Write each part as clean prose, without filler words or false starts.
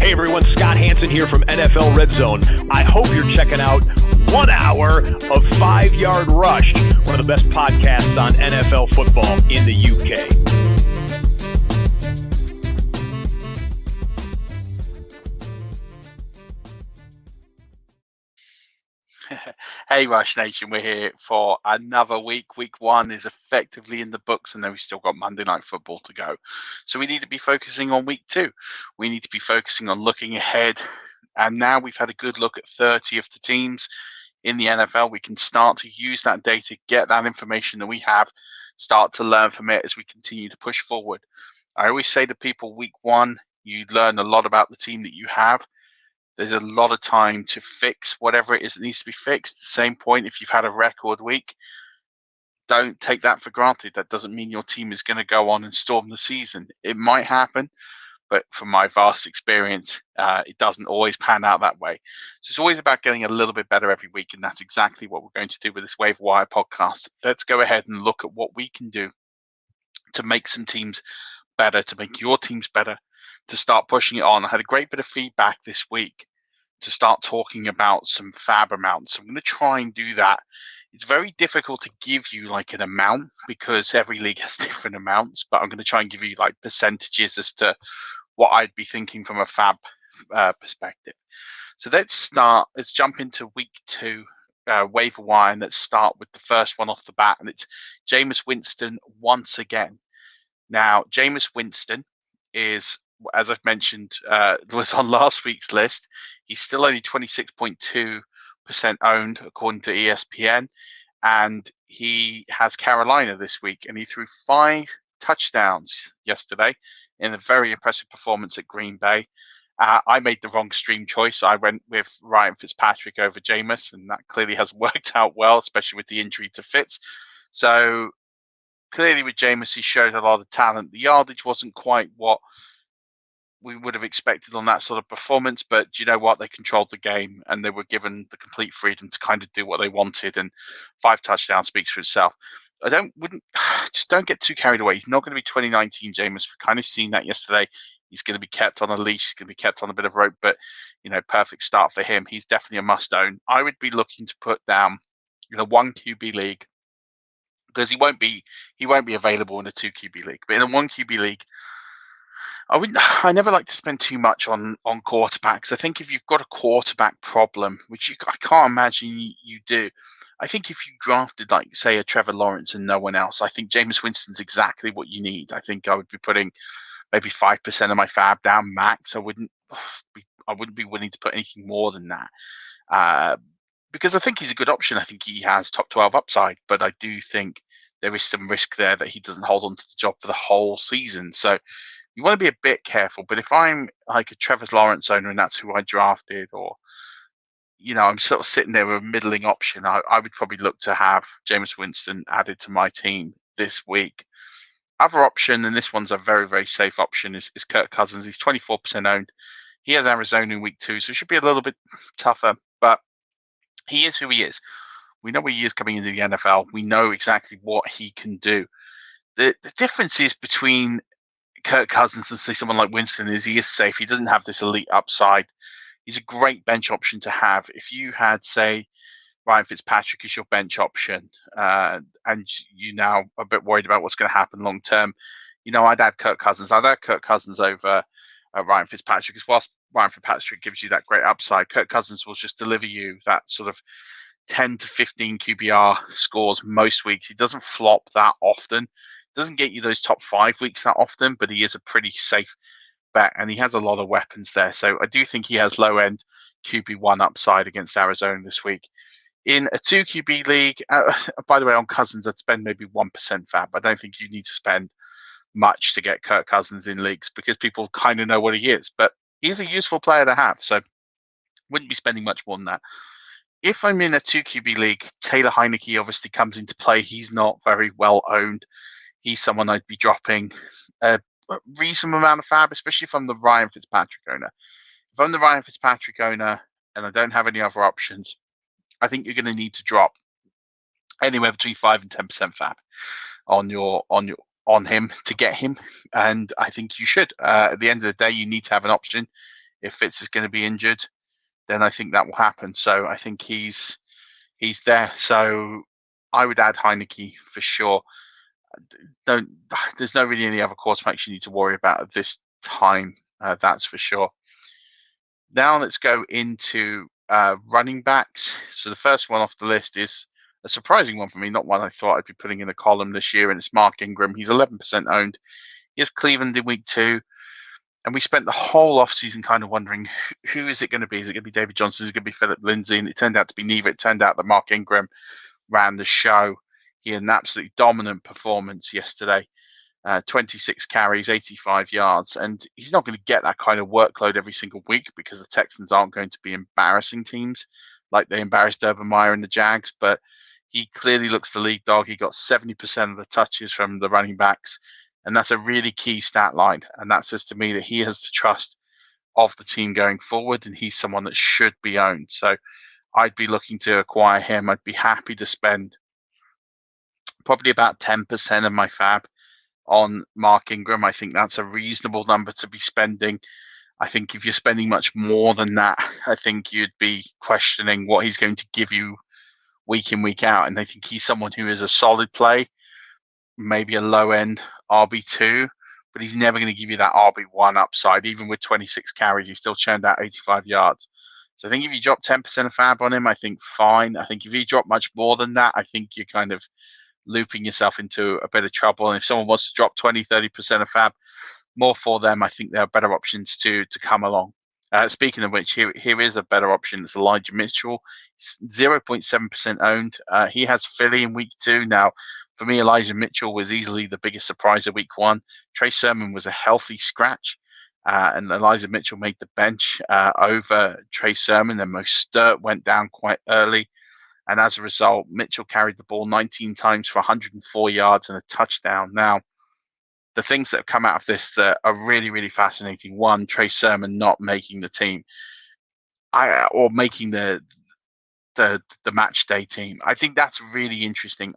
Hey everyone, Scott Hansen here from NFL Red Zone. I hope you're checking out 1 hour of 5 Yard Rush, one of the best podcasts on NFL football in the UK. Hey Rush Nation, we're here for another week. Week 1 is effectively in the books, and then we still got Monday Night Football to go. So we need to be focusing on week 2. We need to be focusing on looking ahead. And now we've had a good look at 30 of the teams in the NFL. We can start to use that data, get that information that we have, start to learn from it as we continue to push forward. I always say to people, week 1, you learn a lot about the team that you have. There's a lot of time to fix whatever it is that needs to be fixed. At the same point, if you've had a record week, don't take that for granted. That doesn't mean your team is going to go on and storm the season. It might happen, but from my vast experience, it doesn't always pan out that way. So it's always about getting a little bit better every week, and that's exactly what we're going to do with this Waiver Wire podcast. Let's go ahead and look at what we can do to make some teams better, to make your teams better, to start pushing it on. I had a great bit of feedback this week to start talking about some fab amounts. I'm going to try and do that. It's very difficult to give you like an amount because every league has different amounts, but I'm going to try and give you like percentages as to what I'd be thinking from a fab perspective. So let's jump into week 2 waiver wire, and let's start with the first one off the bat, and it's Jameis Winston once again. Now, Jameis Winston is, as I've mentioned, was on last week's list. He's still only 26.2% owned, according to ESPN. And he has Carolina this week, and he threw 5 touchdowns yesterday in a very impressive performance at Green Bay. I made the wrong stream choice. I went with Ryan Fitzpatrick over Jameis, and that clearly has worked out well, especially with the injury to Fitz. So clearly with Jameis, he showed a lot of talent. The yardage wasn't quite what we would have expected on that sort of performance, but do you know what? They controlled the game, and they were given the complete freedom to kind of do what they wanted, and 5 touchdowns speaks for itself. Just don't get too carried away. He's not going to be 2019 Jameis. We've kind of seen that yesterday. He's going to be kept on a leash. He's going to be kept on a bit of rope, but perfect start for him. He's definitely a must own. I would be looking to put down in a 1 QB league, because he won't be available in a 2 QB league, but in a 1 QB league, I never like to spend too much on quarterbacks. I think if you've got a quarterback problem, which I can't imagine you do, I think if you drafted, like, say, a Trevor Lawrence and no one else, I think Jameis Winston's exactly what you need. I think I would be putting maybe 5% of my fab down max. I wouldn't be willing to put anything more than that, because I think he's a good option. I think he has top 12 upside, but I do think there is some risk there that he doesn't hold on to the job for the whole season. So you want to be a bit careful. But if I'm like a Trevor Lawrence owner and that's who I drafted, or I'm sort of sitting there with a middling option, I would probably look to have Jameis Winston added to my team this week. Other option, and this one's a very, very safe option, is Kirk Cousins. He's 24% owned. He has Arizona in week 2, so it should be a little bit tougher, but he is who he is. We know where he is coming into the NFL. We know exactly what he can do. The difference is between Kirk Cousins and say someone like Winston is he is safe. He doesn't have this elite upside. He's a great bench option to have. If you had, say, Ryan Fitzpatrick as your bench option, and you now a bit worried about what's going to happen long term, I'd add Kirk Cousins. I'd add Kirk Cousins over Ryan Fitzpatrick, because whilst Ryan Fitzpatrick gives you that great upside, Kirk Cousins will just deliver you that sort of 10 to 15 QBR scores most weeks. He doesn't flop that often. Doesn't get you those top 5 weeks that often, but he is a pretty safe bet, and he has a lot of weapons there. So I do think he has low-end QB1 upside against Arizona this week. In a 2 QB league, by the way, on Cousins, I'd spend maybe 1% fab. I don't think you need to spend much to get Kirk Cousins in leagues, because people kind of know what he is, but he's a useful player to have, so wouldn't be spending much more than that. If I'm in a 2 QB league, Taylor Heineke obviously comes into play. He's not very well owned. He's someone I'd be dropping a reasonable amount of fab, especially if I'm the Ryan Fitzpatrick owner. If I'm the Ryan Fitzpatrick owner and I don't have any other options, I think you're going to need to drop anywhere between 5 and 10% fab on him to get him, and I think you should. At the end of the day, you need to have an option. If Fitz is going to be injured, then I think that will happen. So I think he's there. So I would add Heineke for sure. There's no really any other quarterbacks you need to worry about at this time. That's for sure. Now let's go into running backs. So the first one off the list is a surprising one for me, not one I thought I'd be putting in a column this year, and it's Mark Ingram. He's 11% owned. He has Cleveland in week 2. And we spent the whole offseason kind of wondering, who is it going to be? Is it going to be David Johnson? Is it going to be Philip Lindsay? And it turned out to be neither. It turned out that Mark Ingram ran the show. He had an absolutely dominant performance yesterday. 26 carries, 85 yards. And he's not going to get that kind of workload every single week because the Texans aren't going to be embarrassing teams like they embarrassed Urban Meyer and the Jags. But he clearly looks the lead dog. He got 70% of the touches from the running backs. And that's a really key stat line. And that says to me that he has the trust of the team going forward, and he's someone that should be owned. So I'd be looking to acquire him. I'd be happy to spend probably about 10% of my fab on Mark Ingram. I think that's a reasonable number to be spending. I think if you're spending much more than that, I think you'd be questioning what he's going to give you week in, week out. And I think he's someone who is a solid play, maybe a low end RB2, but he's never going to give you that RB1 upside. Even with 26 carries, he still churned out 85 yards. So I think if you drop 10% of fab on him, I think fine. I think if you drop much more than that, I think you're kind of looping yourself into a bit of trouble. And if someone wants to drop 20, 30% of fab, more for them. I think there are better options to come along. Speaking of which, here is a better option. It's Elijah Mitchell. It's 0.7% owned. He has Philly in week 2. Now, for me, Elijah Mitchell was easily the biggest surprise of week 1. Trey Sermon was a healthy scratch, and Elijah Mitchell made the bench over Trey Sermon. And Mostert went down quite early. And as a result, Mitchell carried the ball 19 times for 104 yards and a touchdown. Now, the things that have come out of this that are really, really fascinating. One, Trey Sermon not making the team, or making the match day team. I think that's really interesting.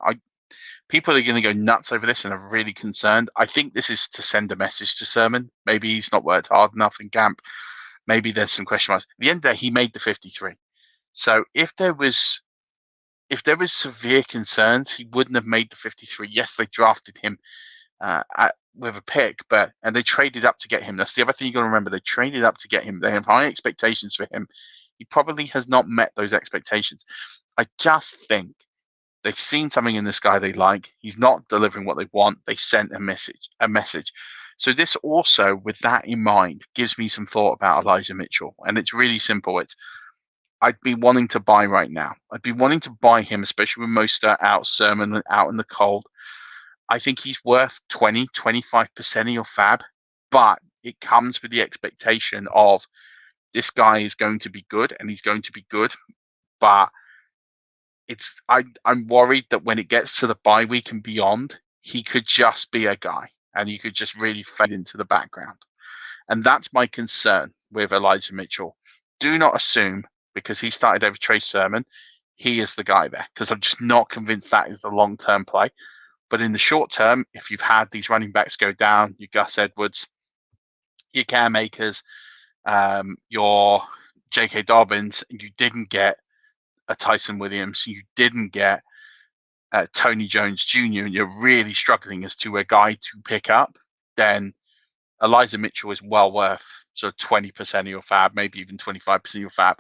People are going to go nuts over this and are really concerned. I think this is to send a message to Sermon. Maybe he's not worked hard enough in camp. Maybe there's some question marks. At the end of the day, he made the 53. So if there was severe concerns, he wouldn't have made the 53. Yes, they drafted him with a pick, and they traded up to get him. That's the other thing you got to remember. They traded up to get him. They have high expectations for him. He probably has not met those expectations. I just think they've seen something in this guy they like. He's not delivering what they want. They sent a message. So this also, with that in mind, gives me some thought about Elijah Mitchell. And it's really simple. I'd be wanting to buy right now. I'd be wanting to buy him, especially with Mostert out, Sermon out in the cold. I think he's worth 20, 25% of your fab, but it comes with the expectation of this guy is going to be good, and he's going to be good, but I'm worried that when it gets to the bye week and beyond, he could just be a guy, and he could just really fade into the background. And that's my concern with Elijah Mitchell. Do not assume, because he started over Trey Sermon, he is the guy there, because I'm just not convinced that is the long-term play. But in the short term, if you've had these running backs go down, your Gus Edwards, your Cam Akers, your J.K. Dobbins, you didn't get a Tyson Williams, you didn't get Tony Jones Jr., and you're really struggling as to a guy to pick up, then Elijah Mitchell is well worth sort of 20% of your fab, maybe even 25% of your fab.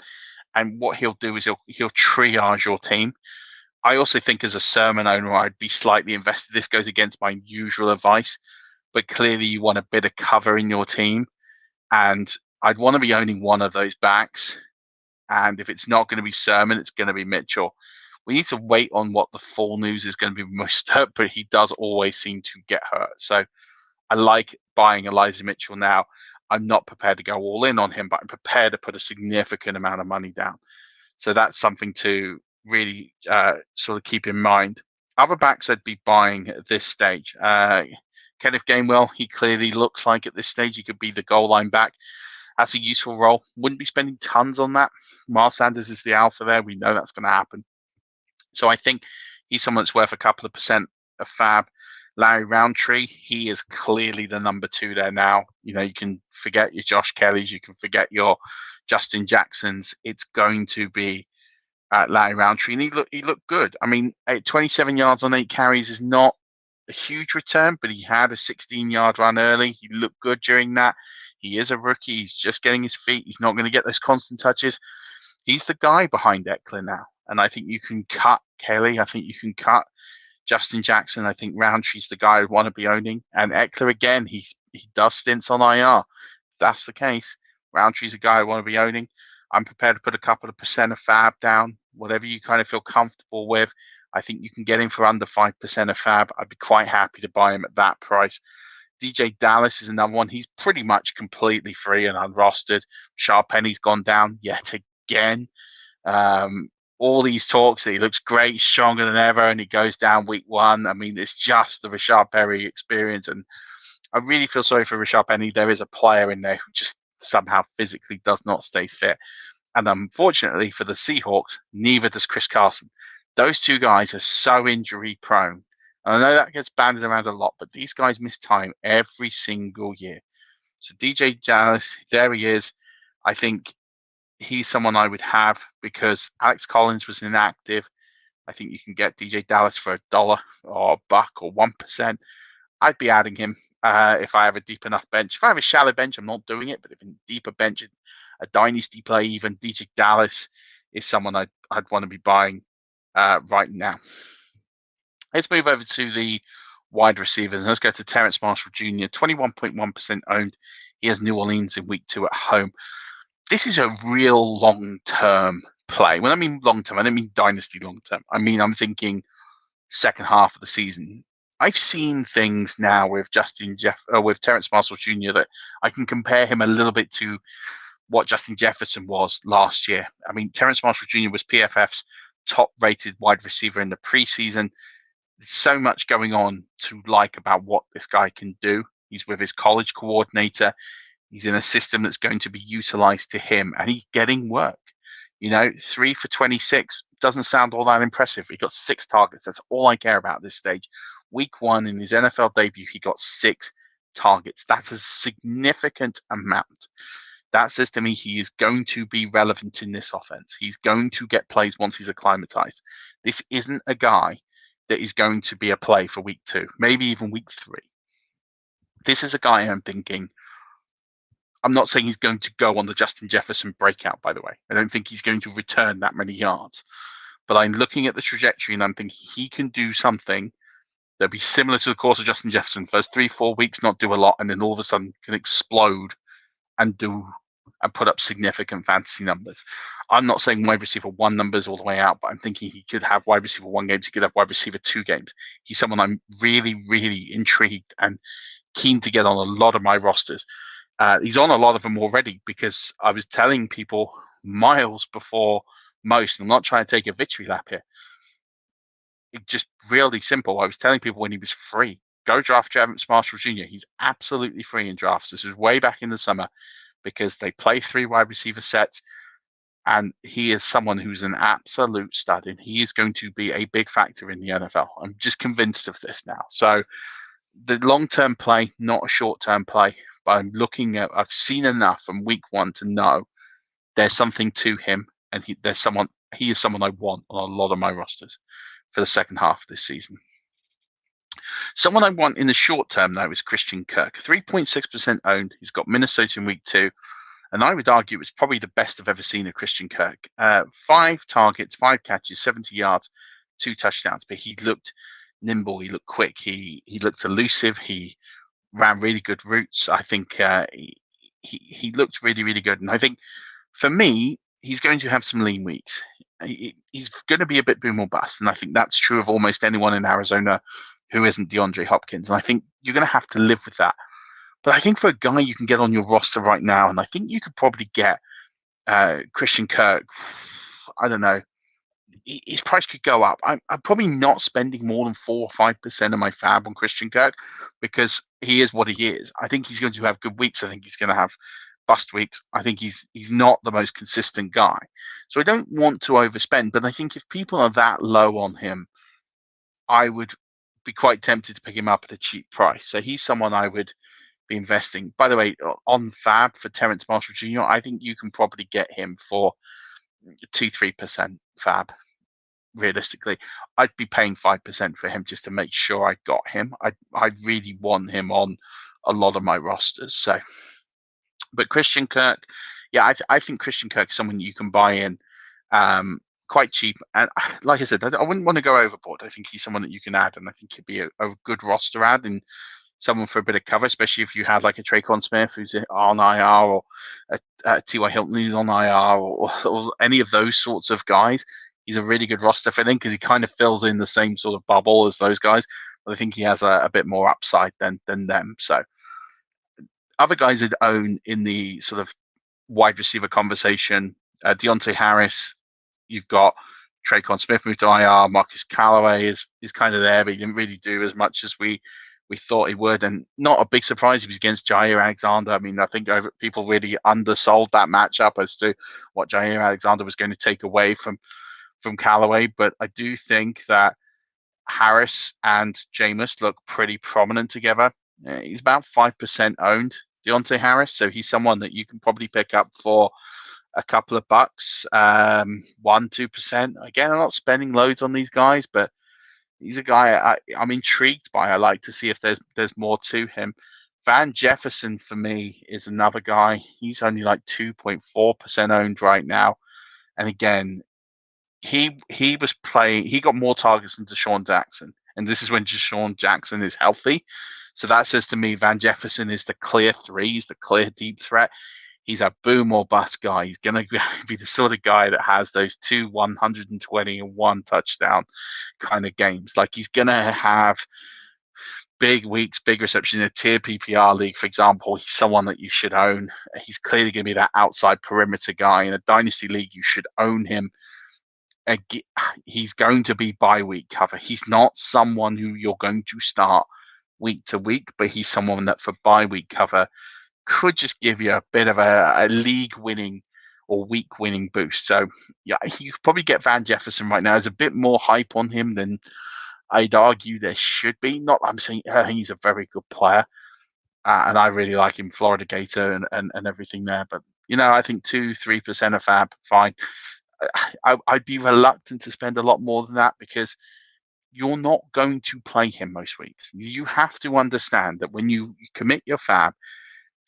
And what he'll do is he'll triage your team. I also think as a Sermon owner, I'd be slightly invested. This goes against my usual advice, but clearly you want a bit of cover in your team. And I'd want to be owning one of those backs. And if it's not going to be Sermon, it's going to be Mitchell. We need to wait on what the full news is going to be most hurt, but he does always seem to get hurt. So I like buying Elijah Mitchell now. I'm not prepared to go all in on him, but I'm prepared to put a significant amount of money down. So that's something to really sort of keep in mind. Other backs I'd be buying at this stage. Kenneth Gainwell, he clearly looks like at this stage he could be the goal line back. That's a useful role. Wouldn't be spending tons on that. Miles Sanders is the alpha there. We know that's going to happen. So I think he's someone that's worth a couple of percent of fab. Larry Roundtree, he is clearly the number 2 there now. You know, you can forget your Josh Kellys, you can forget your Justin Jacksons. It's going to be Larry Roundtree, and he looked good. I mean, 27 yards on 8 carries is not a huge return, but he had a 16-yard run early. He looked good during that. He is a rookie. He's just getting his feet. He's not going to get those constant touches. He's the guy behind Eckler now. And I think you can cut Kelly. I think you can cut Justin Jackson. I think Roundtree's the guy I want to be owning. And Eckler, again, he does stints on IR. If that's the case, Roundtree's a guy I want to be owning. I'm prepared to put a couple of percent of fab down, whatever you kind of feel comfortable with. I think you can get him for under 5% of fab. I'd be quite happy to buy him at that price. DJ Dallas is another one. He's pretty much completely free and unrostered. Rashard Penny's gone down yet again. All these talks that he looks great, stronger than ever, and he goes down week 1. I mean, it's just the Rashard Penny experience. And I really feel sorry for Rashard Penny. There is a player in there who just somehow physically does not stay fit. And unfortunately for the Seahawks, neither does Chris Carson. Those two guys are so injury prone. And I know that gets banded around a lot, but these guys miss time every single year. So DJ Dallas, there he is. I think he's someone I would have because Alex Collins was inactive. I think you can get DJ Dallas for $1 or $1 or 1%. I'd be adding him if I have a deep enough bench. If I have a shallow bench, I'm not doing it. But if in a deeper bench, a dynasty play, even DJ Dallas is someone I'd want to be buying right now. Let's move over to the wide receivers. Let's go to Terence Marshall Jr., 21.1% owned. He has New Orleans in week 2 at home. This is a real long-term play. When I mean long-term, I don't mean dynasty long-term. I mean, I'm thinking second half of the season. I've seen things now with with Terence Marshall Jr. that I can compare him a little bit to what Justin Jefferson was last year. I mean, Terence Marshall Jr. was PFF's top-rated wide receiver in the preseason. There's so much going on to like about what this guy can do. He's with his college coordinator. He's in a system that's going to be utilized to him, and he's getting work. You know, 3 for 26 doesn't sound all that impressive. He got 6 targets. That's all I care about at this stage. Week 1 in his NFL debut, he got 6 targets. That's a significant amount. That says to me he is going to be relevant in this offense. He's going to get plays once he's acclimatized. This isn't a guy that is going to be a play for week 2, maybe even week 3. This is a guy I'm thinking, I'm not saying he's going to go on the Justin Jefferson breakout, by the way. I don't think he's going to return that many yards. But I'm looking at the trajectory and I'm thinking he can do something that'll be similar to the course of Justin Jefferson. First 3-4 weeks, not do a lot, and then all of a sudden can explode and put up significant fantasy numbers. I'm not saying wide receiver 1 numbers all the way out, but I'm thinking he could have wide receiver 1 games. He could have wide receiver 2 games. He's someone I'm really, really intrigued and keen to get on a lot of my rosters. He's on a lot of them already because I was telling people miles before most. I'm not trying to take a victory lap here. It's just really simple. I was telling people when he was free, go draft Terence Marshall Jr. He's absolutely free in drafts. This was way back in the summer because they play 3 wide receiver sets, and he is someone who's an absolute stud, and he is going to be a big factor in the NFL. I'm just convinced of this now. So the long-term play, not a short-term play, but I've seen enough from week 1 to know there's something to him, and he is someone I want on a lot of my rosters for the second half of this season. Someone I want in the short term, though, is Christian Kirk. 3.6% owned. He's got Minnesota in week 2. And I would argue it's probably the best I've ever seen of Christian Kirk. 5 targets, 5 catches, 70 yards, 2 touchdowns. But he looked nimble. He looked quick. He looked elusive. He ran really good routes. I think he looked really, really good. And I think for me, he's going to have some lean weeks. He's going to be a bit boom or bust. And I think that's true of almost anyone in Arizona who isn't DeAndre Hopkins. And I think you're going to have to live with that. But I think for a guy you can get on your roster right now, and I think you could probably get Christian Kirk, I don't know, his price could go up. I'm probably not spending more than 4 or 5% of my fab on Christian Kirk because he is what he is. I think he's going to have good weeks. I think he's going to have bust weeks. I think he's not the most consistent guy. So I don't want to overspend, but I think if people are that low on him, I would be quite tempted to pick him up at a cheap price. So he's someone I would be investing. By the way, on Fab for Terence Marshall Jr., I think you can probably get him for 2-3% Fab. Realistically, I'd be paying 5% for him just to make sure I got him. I really want him on a lot of my rosters. So, but Christian Kirk, yeah, I think Christian Kirk is someone you can buy in quite cheap. And like I said, I wouldn't want to go overboard. I think he's someone that you can add, and I think he'd be a good roster add and someone for a bit of cover, especially if you had like a Traquan Smith who's on IR or a T.Y. Hilton who's on IR or any of those sorts of guys. He's a really good roster fill in because he kind of fills in the same sort of bubble as those guys. But I think he has a bit more upside than them. So other guys that own in the sort of wide receiver conversation, Deontay Harris, you've got Traquan Smith moved to IR, Marcus Callaway is kind of there, but he didn't really do as much as we thought he would. And not a big surprise, he was against Jair Alexander. I mean, I think people really undersold that matchup as to what Jair Alexander was going to take away from Callaway, but I do think that Harris and Jameis look pretty prominent together. He's about 5% owned, Deontay Harris, so he's someone that you can probably pick up for a couple of bucks, 1-2%. Again, I'm not spending loads on these guys, but he's a guy I'm intrigued by. I like to see if there's more to him. Van Jefferson for me is another guy. He's only like 2.4% owned right now, and again, he was playing. He got more targets than Deshaun Jackson, and this is when Deshaun Jackson is healthy. So that says to me, Van Jefferson is the clear 3. He's the clear deep threat. He's a boom or bust guy. He's going to be the sort of guy that has those 2 120 and 1 touchdown kind of games. Like he's going to have big weeks, big reception in a tier PPR league, for example. He's someone that you should own. He's clearly going to be that outside perimeter guy. In a dynasty league, you should own him. He's going to be bye week cover. He's not someone who you're going to start week to week, but he's someone that for bye week cover could just give you a bit of a league winning or week winning boost. So yeah, you could probably get Van Jefferson right now. There's a bit more hype on him than I'd argue there should be. Not I'm saying I think he's a very good player, and I really like him, Florida Gator and everything there. But I think 2-3% of Fab, fine. I'd be reluctant to spend a lot more than that because you're not going to play him most weeks. You have to understand that when you commit your Fab,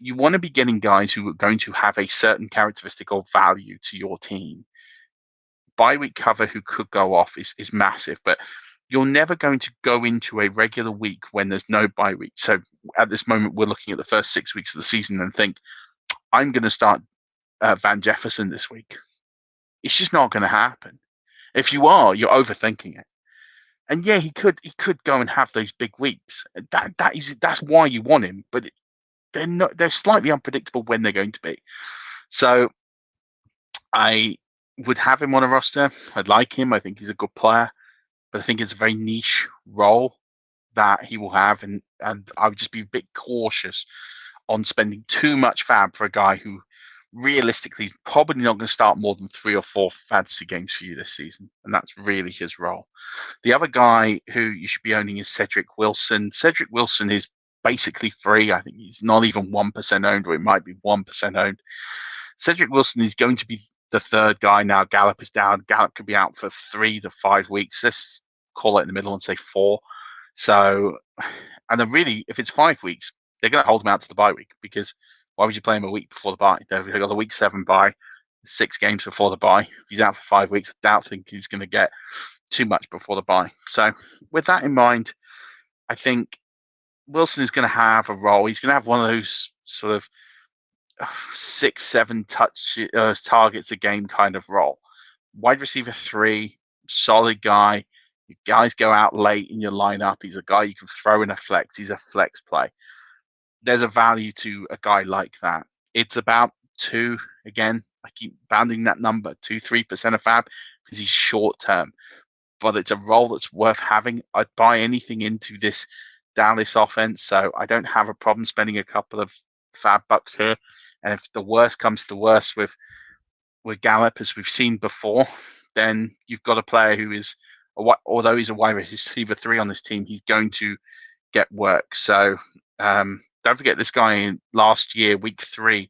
you want to be getting guys who are going to have a certain characteristic or value to your team. Bye week cover who could go off is massive, but you're never going to go into a regular week when there's no bye week. So at this moment, we're looking at the first 6 weeks of the season and think, I'm going to start Van Jefferson this week. It's just not going to happen. If you are, you're overthinking it. And yeah, he could go and have those big weeks. That's why you want him, but they're slightly unpredictable when they're going to be. So I would have him on a roster. I'd like him. I think he's a good player, but I think it's a very niche role that he will have, and I would just be a bit cautious on spending too much Fab for a guy who realistically is probably not going to start more than 3 or 4 fantasy games for you this season, and that's really his role. The other guy who you should be owning is Cedric Wilson. Cedric Wilson is basically free. I think he's not even 1% owned, or it might be 1% owned. Cedric Wilson is going to be the third guy now. Gallup is down. Gallup could be out for 3 to 5 weeks. Let's call it in the middle and say 4. So, and then really, if it's 5 weeks, they're going to hold him out to the bye week, because why would you play him a week before the bye? They've got the week 7 bye, 6 games before the bye. If he's out for 5 weeks, I doubt think he's going to get too much before the bye. So with that in mind, I think Wilson is going to have a role. He's going to have one of those sort of 6-7 targets a game kind of role. Wide receiver 3, solid guy. You guys go out late in your lineup. He's a guy you can throw in a flex. He's a flex play. There's a value to a guy like that. It's about 2, again, I keep bounding that number, 2-3% of Fab, because he's short term. But it's a role that's worth having. I'd buy anything into this Dallas offense, so I don't have a problem spending a couple of Fab bucks here. And if the worst comes to worst with Gallup, as we've seen before, then you've got a player who is although he's a wide receiver 3 on this team, he's going to get work. So don't forget, this guy in last year, week 3, I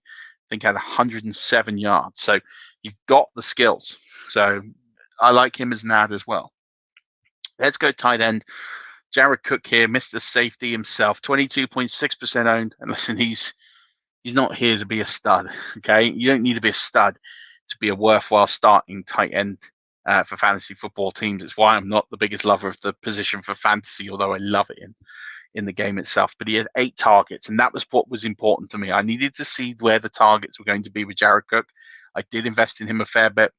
think had 107 yards. So you've got the skills. So I like him as an ad as well. Let's go tight end. Jared Cook here, Mr. Safety himself, 22.6% owned. And listen, he's not here to be a stud, okay? You don't need to be a stud to be a worthwhile starting tight end for fantasy football teams. It's why I'm not the biggest lover of the position for fantasy, although I love it in the game itself. But he had 8 targets, and that was what was important to me. I needed to see where the targets were going to be with Jared Cook. I did invest in him a fair bit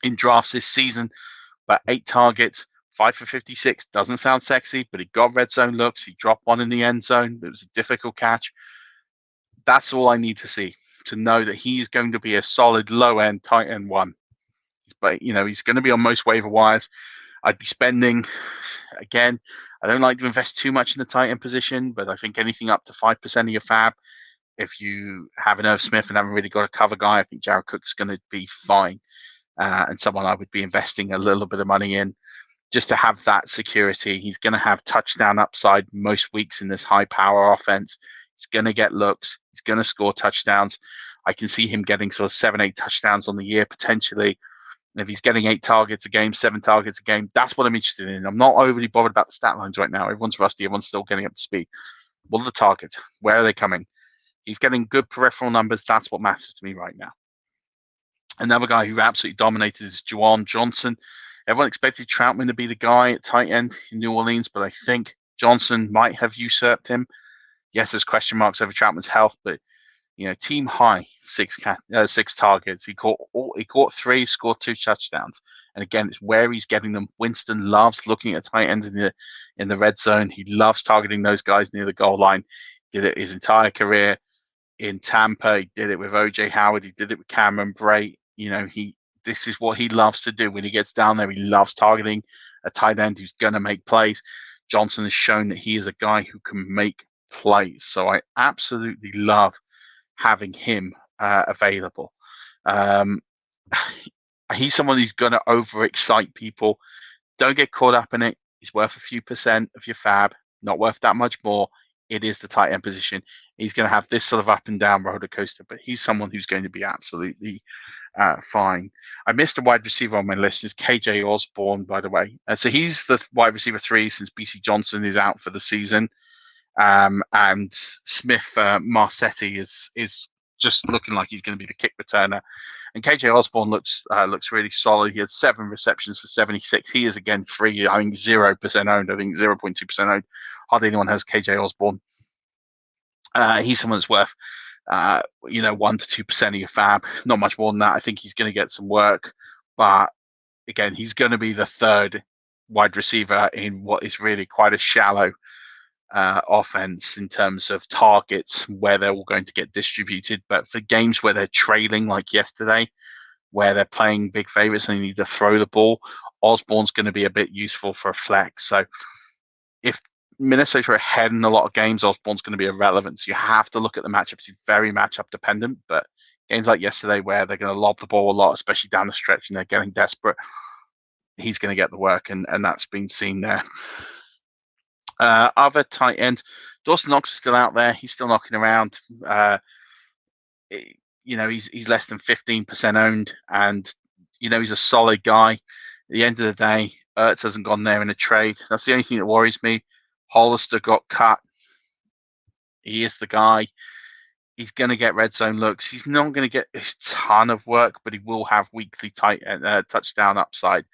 in drafts this season, but 8 targets, 5 for 56 doesn't sound sexy, but he got red zone looks. He dropped one in the end zone. It was a difficult catch. That's all I need to see to know that he's going to be a solid low end tight end 1. But he's going to be on most waiver wires. I'd be spending, again, I don't like to invest too much in the tight end position, but I think anything up to 5% of your fab, if you have an Irv Smith and haven't really got a cover guy, I think Jared Cook's going to be fine. And someone I would be investing a little bit of money in just to have that security. He's going to have touchdown upside most weeks in this high power offense. He's going to get looks. He's going to score touchdowns. I can see him getting sort of 7-8 touchdowns on the year potentially. And if he's getting 8 targets a game, 7 targets a game, that's what I'm interested in. I'm not overly bothered about the stat lines right now. Everyone's rusty. Everyone's still getting up to speed. What are the targets? Where are they coming? He's getting good peripheral numbers. That's what matters to me right now. Another guy who absolutely dominated is Juwan Johnson. Everyone expected Troutman to be the guy at tight end in New Orleans, but I think Johnson might have usurped him. Yes, there's question marks over Troutman's health, but team high 6 targets. He caught 3, scored 2 touchdowns, and again, it's where he's getting them. Winston loves looking at tight ends in the red zone. He loves targeting those guys near the goal line. Did it his entire career in Tampa. He did it with OJ Howard. He did it with Cameron Brate. This is what he loves to do when he gets down there. He loves targeting a tight end who's going to make plays. Johnson has shown that he is a guy who can make plays. So I absolutely love having him available. He's someone who's going to overexcite people. Don't get caught up in it. He's worth a few percent of your fab, not worth that much more. It is the tight end position. He's going to have this sort of up and down roller coaster, but he's someone who's going to be absolutely fine. I missed a wide receiver on my list. It's KJ Osborne, by the way. So he's the wide receiver 3 since BC Johnson is out for the season. And Smith Marsetti is just looking like he's going to be the kick returner. And KJ Osborne looks really solid. He had 7 receptions for 76. He is again free. I think 0% owned. I think 0.2% owned. Hardly anyone has KJ Osborne. He's someone that's worth 1 to 2% of your fab. Not much more than that. I think he's going to get some work, but again, he's going to be the 3rd wide receiver in what is really quite a shallow offense in terms of targets where they're all going to get distributed. But for games where they're trailing, like yesterday, where they're playing big favorites and they need to throw the ball, Osborne's going to be a bit useful for a flex. So if Minnesota are ahead in a lot of games, Osborne's going to be irrelevant. So you have to look at the matchups. He's very matchup dependent, but games like yesterday where they're going to lob the ball a lot, especially down the stretch, and they're getting desperate, he's going to get the work, and that's been seen there. Other tight ends, Dawson Knox is still out there. He's still knocking around. He's less than 15% owned, and he's a solid guy. At the end of the day, Ertz hasn't gone there in a trade. That's the only thing that worries me. Hollister got cut. He is the guy. He's going to get red zone looks. He's not going to get a ton of work, but he will have weekly touchdown upside.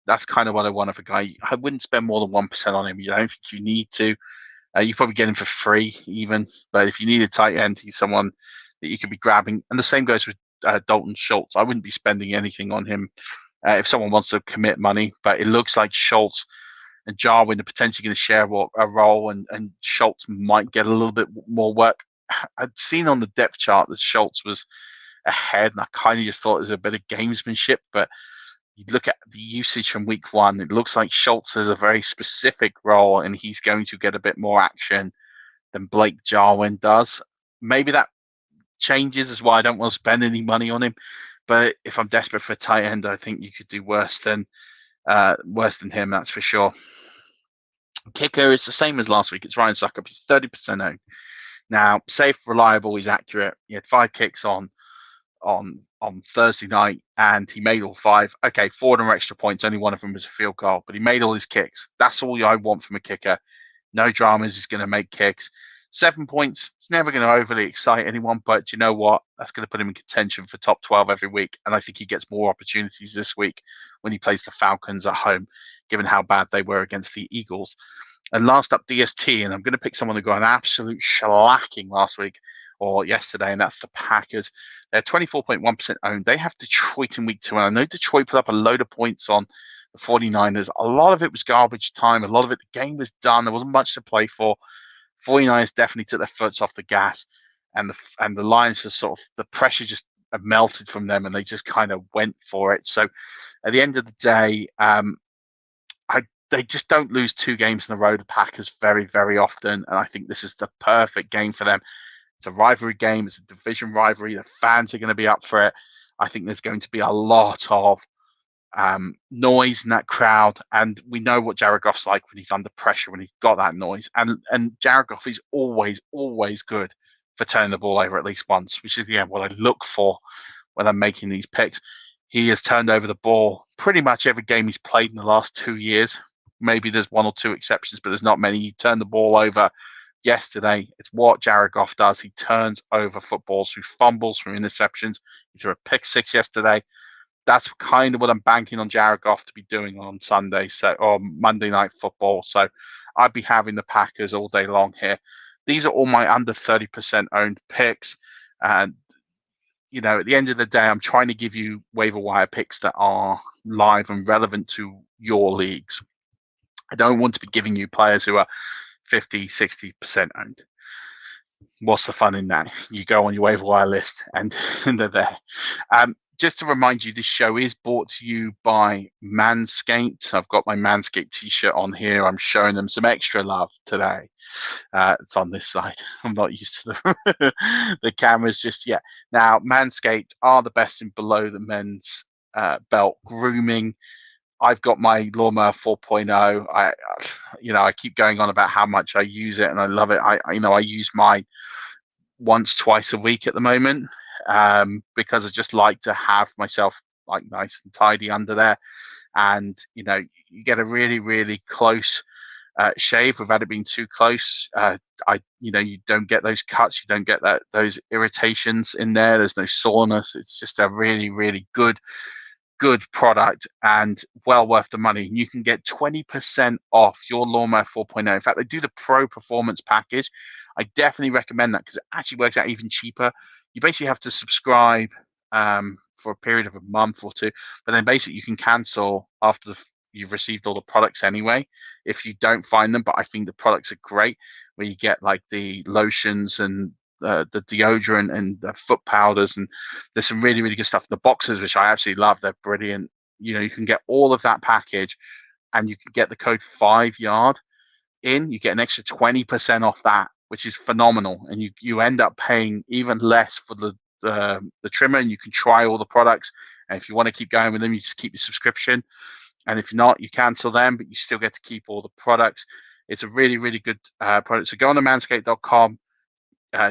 That's kind of what I want of a guy. I wouldn't spend more than 1% on him. I don't think you need to. You probably get him for free even. But if you need a tight end, he's someone that you could be grabbing. And the same goes with Dalton Schultz. I wouldn't be spending anything on him if someone wants to commit money. But it looks like Schultz and Jarwin are potentially going to share a role, and Schultz might get a little bit more work. I'd seen on the depth chart that Schultz was ahead, and I kind of just thought it was a bit of gamesmanship. But you look at the usage from week 1, it looks like Schultz has a very specific role, and he's going to get a bit more action than Blake Jarwin does. Maybe that changes, is why I don't want to spend any money on him. But if I'm desperate for a tight end, I think you could do worse than Worse than him, that's for sure. Kicker is the same as last week. It's Ryan Suckup. He's 30% owned. Now, safe, reliable, he's accurate. He had 5 kicks on Thursday night, and he made all 5. Okay, 4 of them were extra points. Only one of them was a field goal, but he made all his kicks. That's all I want from a kicker. No dramas. He's going to make kicks. 7 points. It's never going to overly excite anyone, but you know what? That's going to put him in contention for top 12 every week. And I think he gets more opportunities this week when he plays the Falcons at home, given how bad they were against the Eagles. And last up, DST, and I'm going to pick someone who got an absolute shellacking last week or yesterday, and that's the Packers. They're 24.1% owned. They have Detroit in week 2, and I know Detroit put up a load of points on the 49ers. A lot of it was garbage time. A lot of it, the game was done. There wasn't much to play for. 49ers definitely took their foot off the gas, and the Lions just sort of, the pressure just melted from them, and they just kind of went for it. So at the end of the day, they just don't lose 2 games in a row, the Packers, very, very often, and I think this is the perfect game for them. It's a rivalry game. It's a division rivalry. The fans are going to be up for it. I think there's going to be a lot of noise in that crowd, and we know what Jared Goff's like when he's under pressure, when he's got that noise, and Jared Goff is always good for turning the ball over at least once, which is what I look for when I'm making these picks. He has turned over the ball pretty much every game he's played in the last 2 years. Maybe there's 1 or 2 exceptions, but there's not many. He turned the ball over yesterday. It's what Jared Goff does. He turns over footballs through fumbles, through interceptions. He threw a pick 6 yesterday. That's kind of what I'm banking on Jared Goff to be doing on Sunday, or Monday Night Football. So I'd be having the Packers all day long here. These are all my under 30% owned picks. And, at the end of the day, I'm trying to give you waiver wire picks that are live and relevant to your leagues. I don't want to be giving you players who are 50, 60% owned. What's the fun in that? You go on your waiver wire list and they're there. Just to remind you, this show is brought to you by Manscaped. I've got my Manscaped t-shirt on here. I'm showing them some extra love today. It's on this side. I'm not used to the cameras just yet. Now, Manscaped are the best in below the men's belt grooming. I've got my Lawnmower 4.0. I keep going on about how much I use it and I love it. I use mine once, twice a week at the moment, because I just like to have myself like nice and tidy under there. And, you get a really, really close shave without it being too close. You don't get those cuts. You don't get those irritations in there. There's no soreness. It's just a really, really good product and well worth the money. You can get 20% off your Lawnmower 4.0. In fact, they do the Pro Performance package. I definitely recommend that because it actually works out even cheaper. You basically have to subscribe for a period of a month or 2, but then basically you can cancel after you've received all the products anyway if you don't find them. But I think the products are great, where you get like the lotions and the deodorant and the foot powders, and there's some really, really good stuff. The boxes, which I absolutely love, they're brilliant. You can get all of that package, and you can get the code 5yard in. You get an extra 20% off that, which is phenomenal. And you end up paying even less for the trimmer, and you can try all the products. And if you want to keep going with them, you just keep your subscription. And if not, you cancel them, but you still get to keep all the products. It's a really, really good product. So go on to manscaped.com.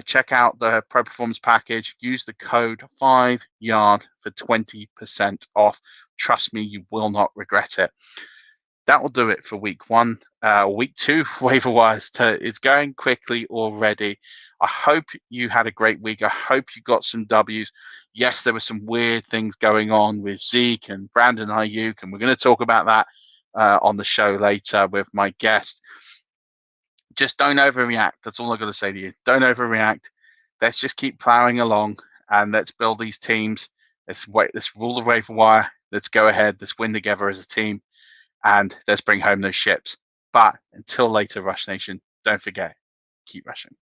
Check out the Pro Performance package. Use the code 5yard for 20% off. Trust me, you will not regret it. That will do it for week 1. Week 2 waiver wires. It's going quickly already. I hope you had a great week. I hope you got some W's. Yes, there were some weird things going on with Zeke and Brandon Ayuk, and we're going to talk about that on the show later with my guest. Just don't overreact. That's all I've got to say to you. Don't overreact. Let's just keep plowing along and let's build these teams. Let's rule the waiver wire. Let's go ahead. Let's win together as a team, and let's bring home those ships. But until later, Rush Nation, don't forget, keep rushing.